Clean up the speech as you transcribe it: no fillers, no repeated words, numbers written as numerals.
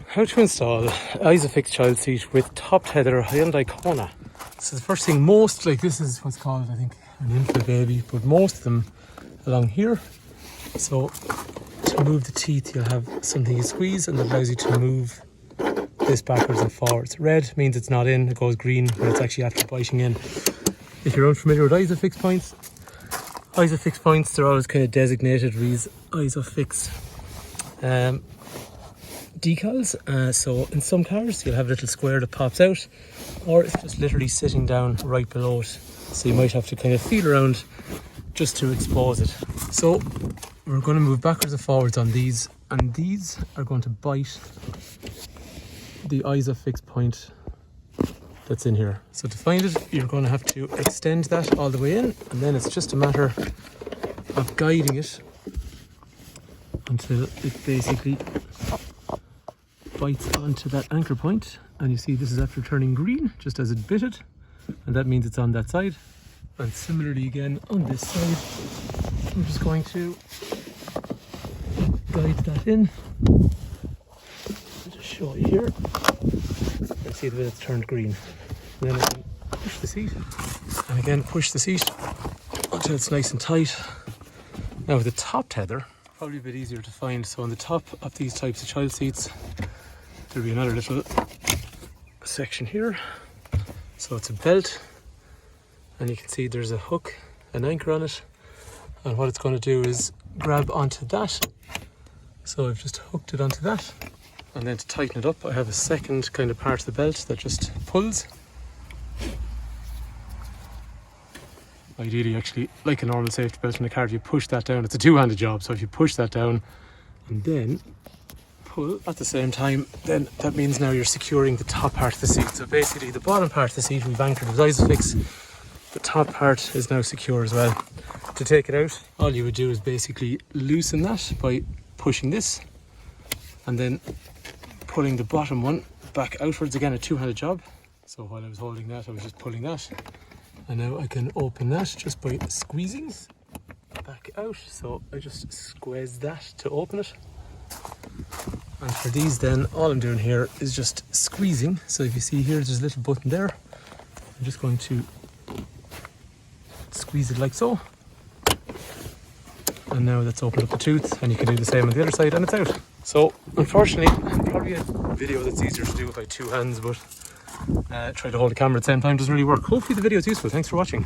How to install isofix child seat with top tether Hyundai Kona. So the first thing, most, like this is what's called, I think, an infant baby, but most of them along here. So to move the teeth, you'll have something you squeeze and that allows you to move this backwards and forwards. Red means it's not in, it goes green when it's actually after biting in. If you're unfamiliar with isofix points, they're always kind of designated with isofix decals. So in some cars you'll have a little square that pops out, or it's just literally sitting down right below it, so you might have to kind of feel around just to expose it. So we're going to move backwards and forwards on these, and these are going to bite the isofix point that's in here. So to find it, you're going to have to extend that all the way in, and then it's just a matter of guiding it until it basically bites onto that anchor point. And you see this is after turning green just as it bit it, and that means it's on that side. And similarly again on this side, I'm just going to guide that in. I'll just show you here. You see that it's turned green. And then I can push the seat, and again push the seat until it's nice and tight. Now with the top tether, probably a bit easier to find. So on the top of these types of child seats, there'll be another little section here. So it's a belt, and you can see there's a hook, an anchor on it, and what it's going to do is grab onto that. So I've just hooked it onto that, and then to tighten it up I have a second kind of part of the belt that just pulls. Ideally, actually, like a normal safety belt in a car, if you push that down, it's a two-handed job, so if you push that down and then pull at the same time, then that means now you're securing the top part of the seat. So basically the bottom part of the seat we've anchored with isofix, the top part is now secure as well. To take it out, all you would do is basically loosen that by pushing this and then pulling the bottom one back outwards. Again, a two-handed job. So while I was holding that, I was just pulling that, and now I can open that just by squeezing back out. So I just squeeze that to open it. And for these then, all I'm doing here is just squeezing. So if you see here, there's a little button there. I'm just going to squeeze it like so. And now that's opened up the tooth, and you can do the same on the other side and it's out. So unfortunately, probably a video that's easier to do with like two hands, but try to hold the camera at the same time doesn't really work. Hopefully the video is useful. Thanks for watching.